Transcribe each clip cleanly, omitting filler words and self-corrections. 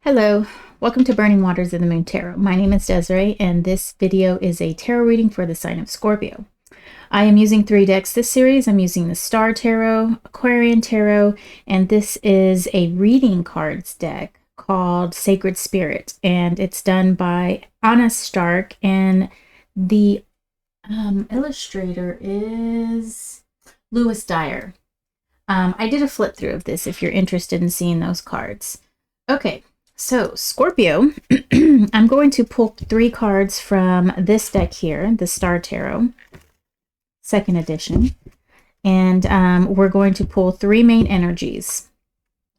Hello, welcome to Burning Waters of the Moon Tarot. My name is Desiree, and this video is a tarot reading for the sign of Scorpio. I am using 3 decks this series. I'm using the Star Tarot, Aquarian Tarot, and this is a reading cards deck called Sacred Spirit, and it's done by Anna Stark, and the illustrator is Lewis Dyer. I did a flip through of this if you're interested in seeing those cards. Okay. So, Scorpio, I'm going to pull 3 cards from this deck here, the Star Tarot, 2nd edition. And we're going to pull 3 main energies.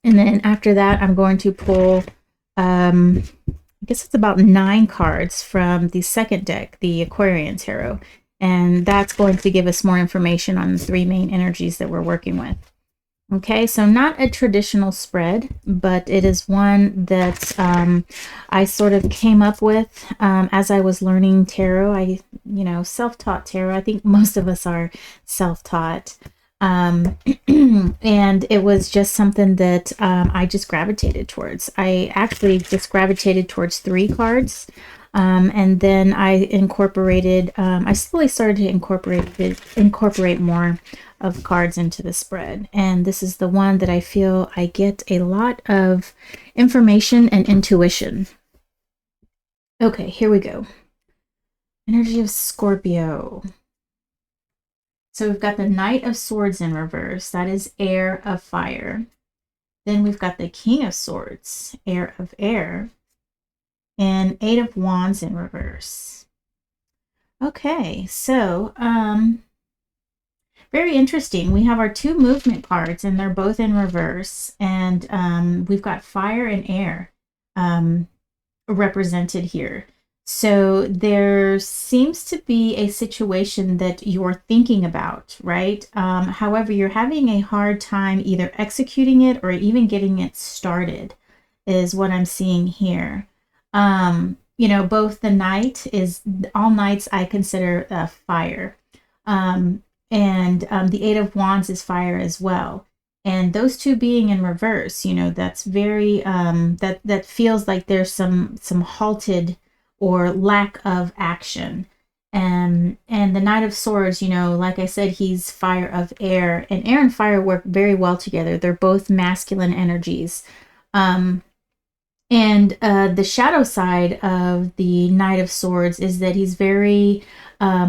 And then after that, I'm going to pull, I guess it's about 9 cards from the 2nd deck, the Aquarian Tarot. And that's going to give us more information on the 3 main energies that we're working with. Okay, so not a traditional spread, but it is one that I sort of came up with as I was learning tarot. Self-taught tarot. I think most of us are self-taught. And it was just something that I just gravitated towards. I actually just gravitated towards 3 cards. And then I incorporated, I slowly started to incorporate more of cards into the spread. And this is the one that I feel I get a lot of information and intuition. Okay, here we go. Energy of Scorpio. So we've got the Knight of Swords in reverse. That is air of fire. Then we've got the King of Swords, air of air. And 8 of Wands in reverse. Okay, so very interesting. We have our 2 movement cards, and they're both in reverse. And we've got fire and air represented here. So there seems to be a situation that you're thinking about, right? However, you're having a hard time either executing it or even getting it started, is what I'm seeing here. Both the Knight is, all Knights I consider fire. And the 8 of Wands is fire as well. And those 2 being in reverse, that's very, that feels like there's some halted or lack of action. And the Knight of Swords, like I said, he's fire of air, and air and fire work very well together. They're both masculine energies. And the shadow side of the Knight of Swords is that he's very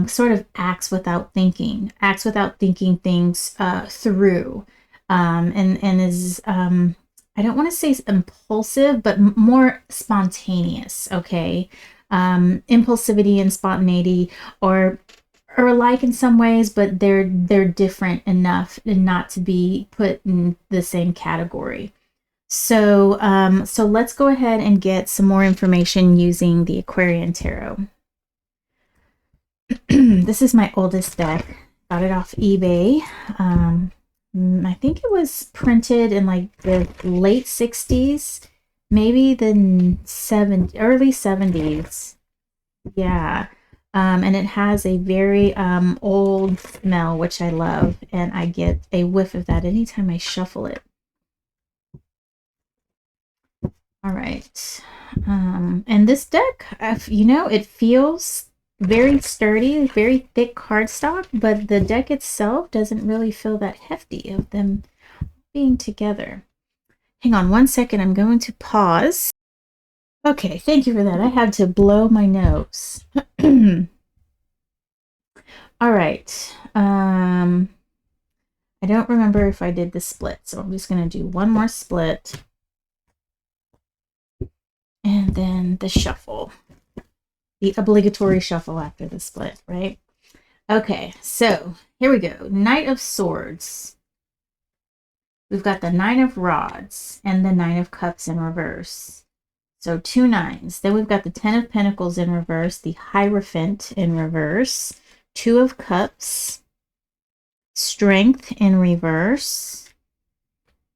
sort of acts without thinking things through, and is, I don't want to say impulsive, but more spontaneous, okay? Impulsivity and spontaneity are alike in some ways, but they're different enough not to be put in the same category. So let's go ahead and get some more information using the Aquarian Tarot. This is my oldest deck. Got it off eBay. I think it was printed in like the late 60s, maybe the early 70s. Yeah. And it has a very old smell, which I love, and I get a whiff of that anytime I shuffle it. All right. And this deck, it feels very sturdy, very thick cardstock, but the deck itself doesn't really feel that hefty of them being together. Hang on 1 second. I'm going to pause. Okay, thank you for that. I had to blow my nose. All right. I don't remember if I did the split, so I'm just going to do one more split. And then the shuffle. The obligatory shuffle after the split, right? Okay, so here we go. Knight of Swords. We've got the 9 of Rods and the 9 of Cups in reverse. So 2 9s. Then we've got the 10 of Pentacles in reverse, the Hierophant in reverse, 2 of Cups, Strength in reverse,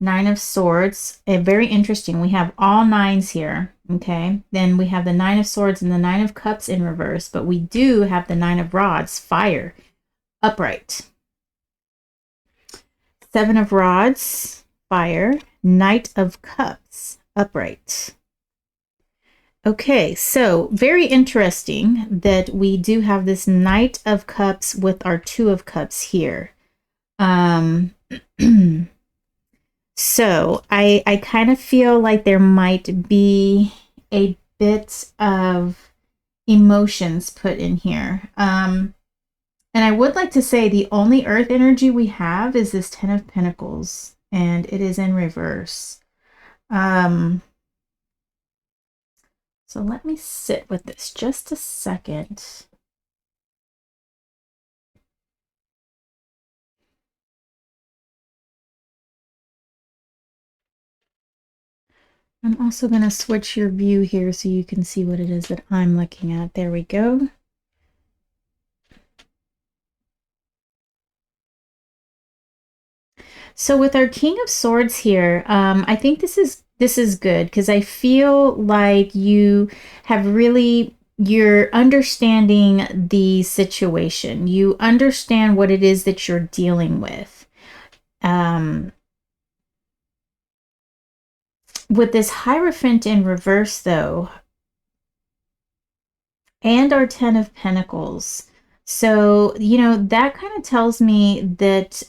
9 of Swords. Very interesting. We have all 9s here. Okay. Then we have the 9 of Swords and the 9 of Cups in reverse, but we do have the 9 of Rods, fire, upright. 7 of Rods, fire. Knight of Cups, upright. Okay, so very interesting that we do have this Knight of Cups with our Two of Cups here. So I kind of feel like there might be a bit of emotions put in here. And I would like to say the only earth energy we have is this Ten of Pentacles, and it is in reverse. So let me sit with this just a second. I'm also going to switch your view here so you can see what it is that I'm looking at. There we go. So with our King of Swords here, I think this is good because I feel like you have really, you're understanding the situation. You understand what it is that you're dealing with. With this Hierophant in reverse, though, and our Ten of Pentacles. So, you know, that kind of tells me that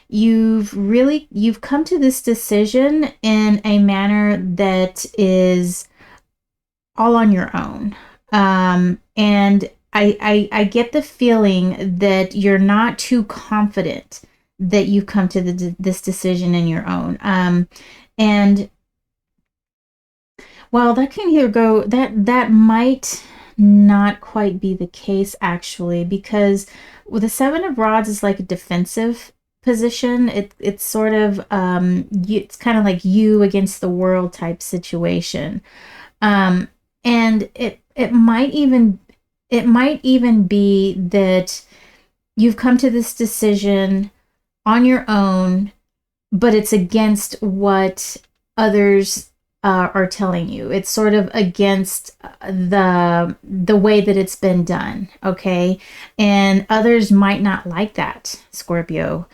you've come to this decision in a manner that is all on your own. And I get the feeling that you're not too confident that you've come to this decision in your own. And well, that can either go, that might not quite be the case actually, because with the Seven of Rods is like a defensive position. It's sort of it's kind of like you against the world type situation. And it might even be that you've come to this decision on your own, but it's against what others are telling you. It's sort of against the way that it's been done, okay? And others might not like that, Scorpio,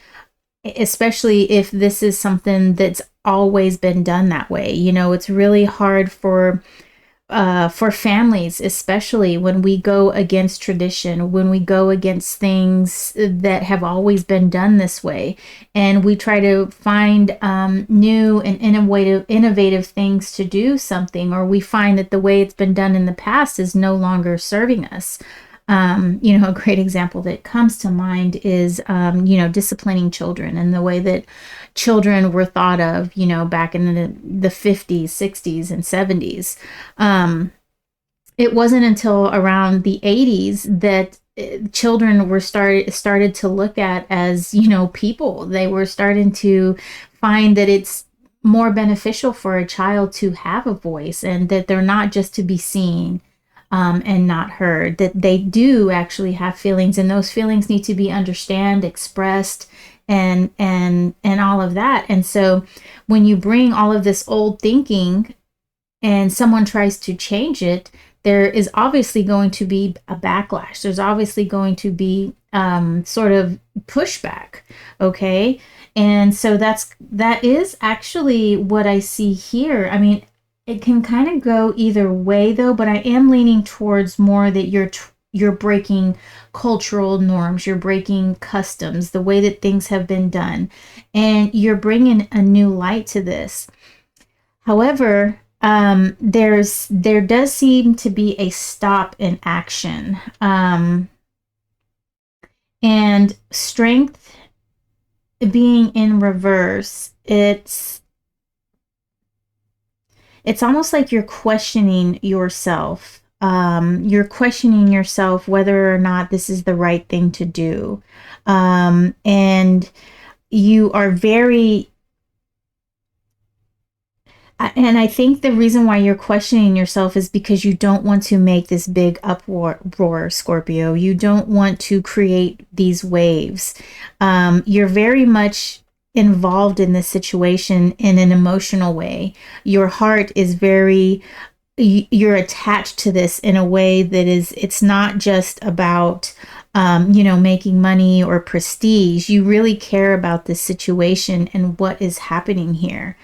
especially if this is something that's always been done that way. You know, it's really hard for families, especially when we go against tradition, when we go against things that have always been done this way, and we try to find new and innovative things to do something, or we find that the way it's been done in the past is no longer serving us. You know, a great example that comes to mind is, you know, disciplining children and the way that children were thought of, you know, back in the 50s, 60s, and 70s. It wasn't until around the 80s that children were started to look at as, you know, people. They were starting to find that it's more beneficial for a child to have a voice, and that they're not just to be seen and not heard, that they do actually have feelings, and those feelings need to be understood, expressed, and all of that. And so when you bring all of this old thinking and someone tries to change it, there is obviously going to be a backlash. There's obviously going to be sort of pushback, okay? And so that is actually what I see here. I mean, it can kind of go either way though, but I am leaning towards more that you're breaking cultural norms, you're breaking customs, the way that things have been done, and you're bringing a new light to this. However, there does seem to be a stop in action, and strength being in reverse. It's almost like you're questioning yourself. You're questioning yourself whether or not this is the right thing to do. And you are very, and I think the reason why you're questioning yourself is because you don't want to make this big uproar, Scorpio. You don't want to create these waves. You're very much involved in this situation in an emotional way. Your heart is very, you're attached to this in a way that is, it's not just about, you know, making money or prestige. You really care about this situation and what is happening here.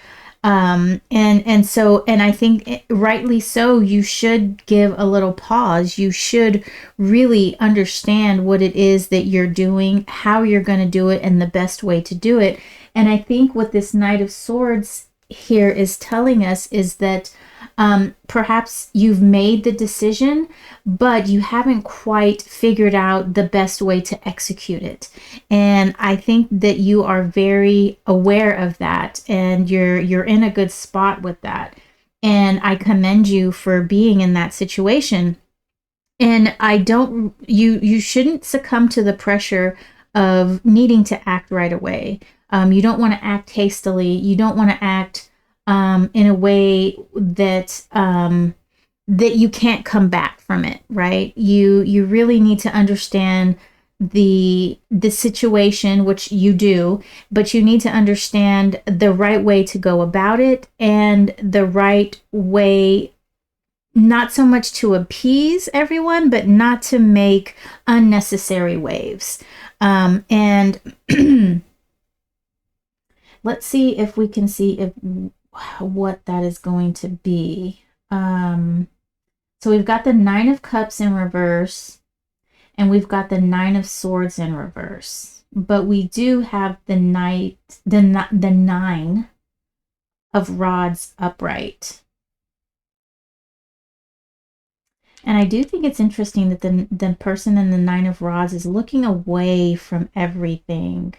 And I think rightly so, you should give a little pause. You should really understand what it is that you're doing, how you're going to do it, and the best way to do it. And I think what this Knight of Swords here is telling us is that perhaps you've made the decision, but you haven't quite figured out the best way to execute it. And I think that you are very aware of that, and you're in a good spot with that. And I commend you for being in that situation. And you shouldn't succumb to the pressure of needing to act right away. You don't want to act hastily. You don't want to act in a way that that you can't come back from it, right? You really need to understand the situation, which you do, but you need to understand the right way to go about it, and the right way, not so much to appease everyone, but not to make unnecessary waves. And let's see if we can see if what that is going to be. So we've got the Nine of Cups in reverse, and we've got the Nine of Swords in reverse. But we do have the Nine of Rods upright. And I do think it's interesting that the person in the Nine of Rods is looking away from everything.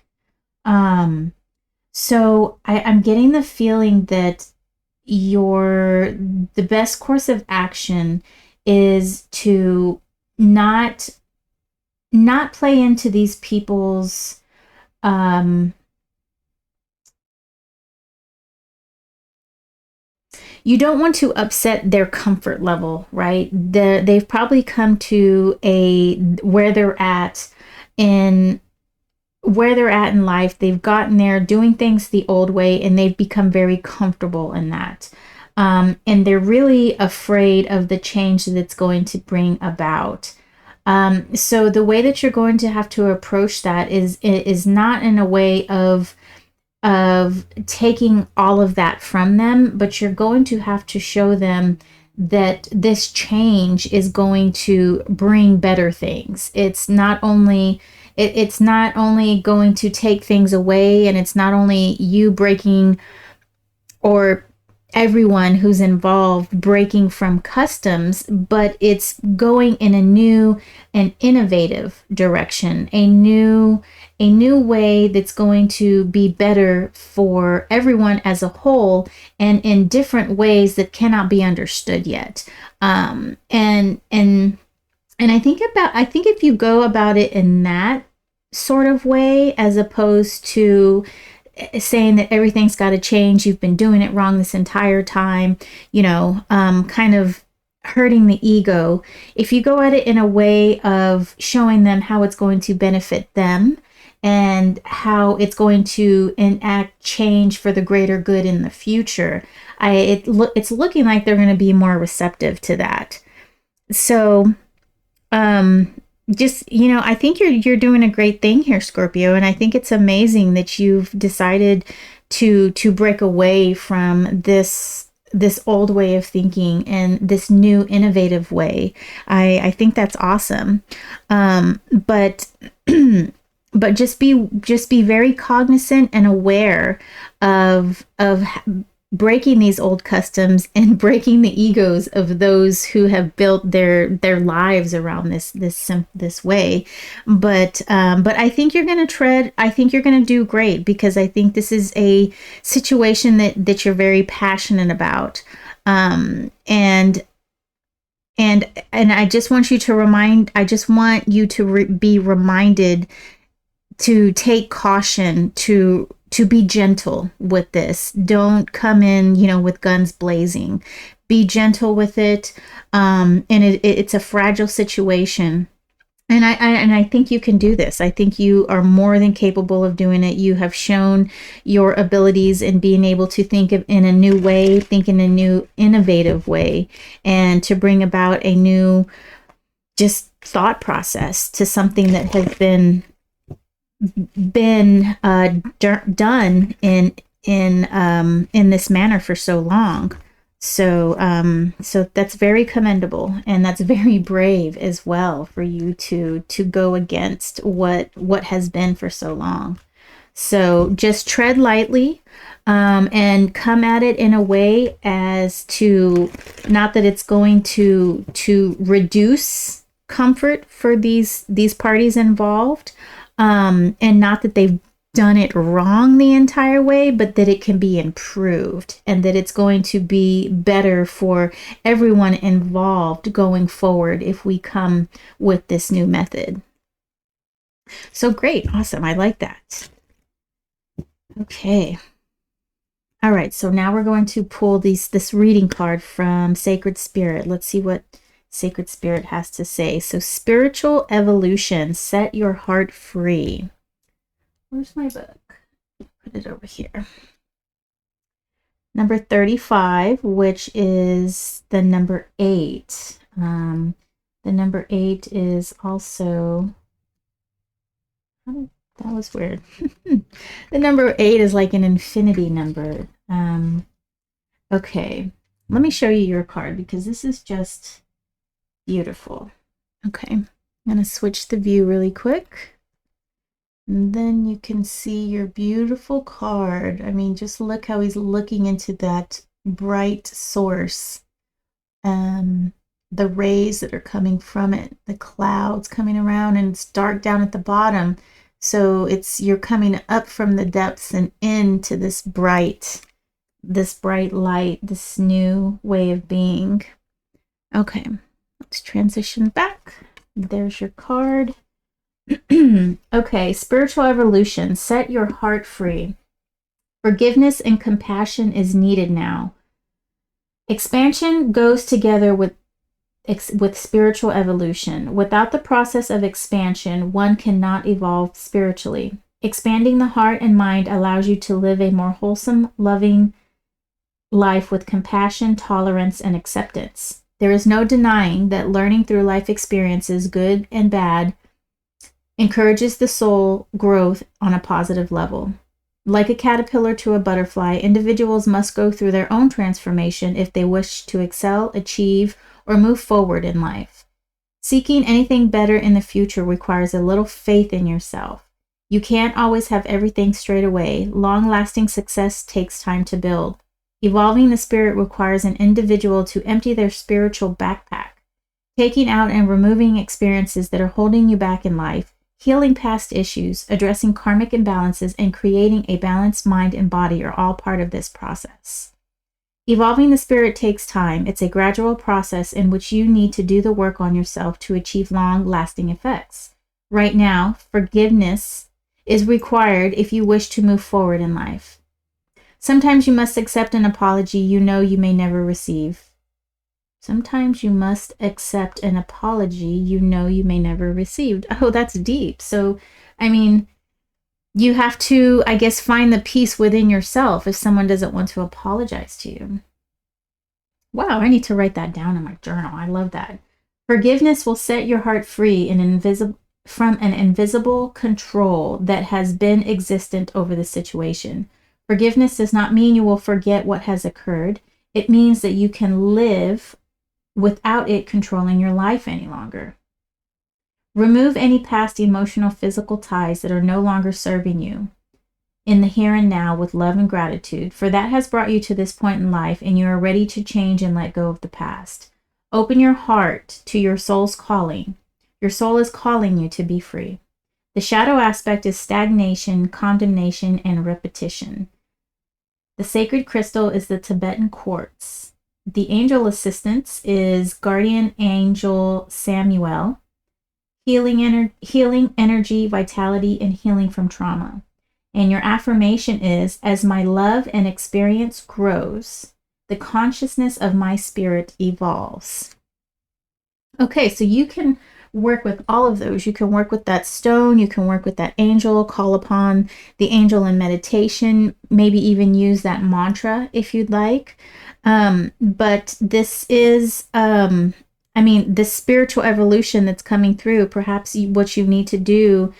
So I'm getting the feeling that the best course of action is to not play into these people's you don't want to upset their comfort level, right? They've probably come to where they're at in life. They've gotten there doing things the old way, and they've become very comfortable in that. And they're really afraid of the change that it's going to bring about. So the way that you're going to have to approach that is not in a way of taking all of that from them, but you're going to have to show them that this change is going to bring better things. It's not only going to take things away, and it's not only you breaking, or everyone who's involved breaking from customs, but it's going in a new and innovative direction, a new way that's going to be better for everyone as a whole, and in different ways that cannot be understood yet. And I think if you go about it in that sort of way, as opposed to saying that everything's got to change, you've been doing it wrong this entire time, kind of hurting the ego. If you go at it in a way of showing them how it's going to benefit them, and how it's going to enact change for the greater good in the future, it's looking like they're going to be more receptive to that. So just, I think you're doing a great thing here, Scorpio, and I think it's amazing that you've decided to break away from this old way of thinking and this new innovative way. I think that's awesome. But but just be very cognizant and aware of breaking these old customs and breaking the egos of those who have built their lives around this way. But I think you're going to do great, because I think this is a situation that you're very passionate about. And I just want you to be reminded to take caution, to be gentle with this. Don't come in, with guns blazing. Be gentle with it. And it's a fragile situation. And I think you can do this. I think you are more than capable of doing it. You have shown your abilities in being able to think in a new way, think in a new innovative way, and to bring about a new just thought process to something that has been done in in this manner for so long. So so that's very commendable, and that's very brave as well for you to go against what has been for so long. So just tread lightly, and come at it in a way as to, not that it's going to reduce comfort for these parties involved, and not that they've done it wrong the entire way, but that it can be improved, and that it's going to be better for everyone involved going forward if we come with this new method. So great, awesome, I like that. Okay. All right, so now we're going to pull this reading card from Sacred Spirit. Let's see what Sacred Spirit has to say. So, spiritual evolution, set your heart free. Where's my book? Put it over here. Number 35, which is the number 8. The number 8 is also... that was weird. The number 8 is like an infinity number. Okay, let me show you your card, because this is just beautiful. Okay, I'm going to switch the view really quick. And then you can see your beautiful card. I mean, just look how he's looking into that bright source. The rays that are coming from it, the clouds coming around, and it's dark down at the bottom. So you're coming up from the depths and into this bright light, this new way of being. Okay, let's transition back. There's your card. Okay, spiritual evolution, set your heart free. Forgiveness and compassion is needed now. Expansion goes together with spiritual evolution. Without the process of expansion, one cannot evolve spiritually. Expanding the heart and mind allows you to live a more wholesome, loving life with compassion, tolerance, and acceptance. There is no denying that learning through life experiences, good and bad, encourages the soul growth on a positive level. Like a caterpillar to a butterfly, individuals must go through their own transformation if they wish to excel, achieve, or move forward in life. Seeking anything better in the future requires a little faith in yourself. You can't always have everything straight away. Long-lasting success takes time to build. Evolving the spirit requires an individual to empty their spiritual backpack, taking out and removing experiences that are holding you back in life, healing past issues, addressing karmic imbalances, and creating a balanced mind and body are all part of this process. Evolving the spirit takes time. It's a gradual process in which you need to do the work on yourself to achieve long-lasting effects. Right now, forgiveness is required if you wish to move forward in life. Sometimes you must accept an apology you know you may never receive. Sometimes you must accept an apology you know you may never receive. Oh, that's deep. So, I mean, you have to, I guess, find the peace within yourself if someone doesn't want to apologize to you. Wow, I need to write that down in my journal. I love that. Forgiveness will set your heart free from an invisible control that has been existent over the situation. Forgiveness does not mean you will forget what has occurred. It means that you can live without it controlling your life any longer. Remove any past emotional, physical ties that are no longer serving you in the here and now with love and gratitude, for that has brought you to this point in life and you are ready to change and let go of the past. Open your heart to your soul's calling. Your soul is calling you to be free. The shadow aspect is stagnation, condemnation, and repetition. The sacred crystal is the Tibetan quartz. The angel assistance is guardian angel Samuel. Healing energy, vitality, and healing from trauma. And your affirmation is, as my love and experience grows, the consciousness of my spirit evolves. Okay, so you can work with all of those. You can work with that stone, you can work with that angel, call upon the angel in meditation, maybe even use that mantra if you'd like. But this is, this spiritual evolution that's coming through, perhaps what you need to do,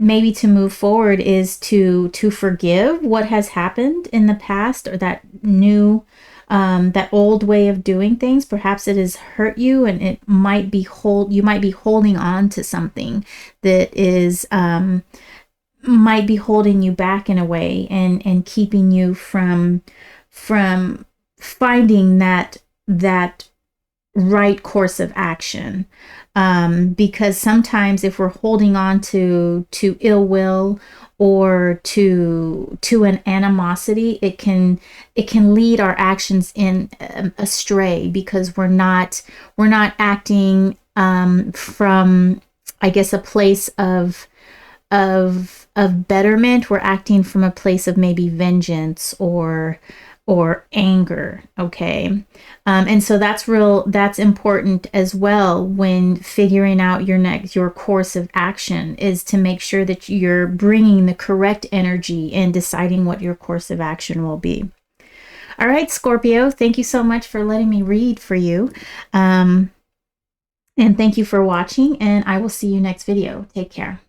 maybe to move forward is to forgive what has happened in the past, or that new that old way of doing things. Perhaps it has hurt you, and it might be you might be holding on to something that is might be holding you back in a way, and keeping you from finding that right course of action. Because sometimes if we're holding on to ill will, or to an animosity, it can lead our actions in astray, because we're not acting from, I guess, a place of betterment. We're acting from a place of maybe vengeance or anger. Okay. And so that's important as well when figuring out your course of action, is to make sure that you're bringing the correct energy and deciding what your course of action will be. All right, Scorpio, thank you so much for letting me read for you. And thank you for watching, and I will see you next video. Take care.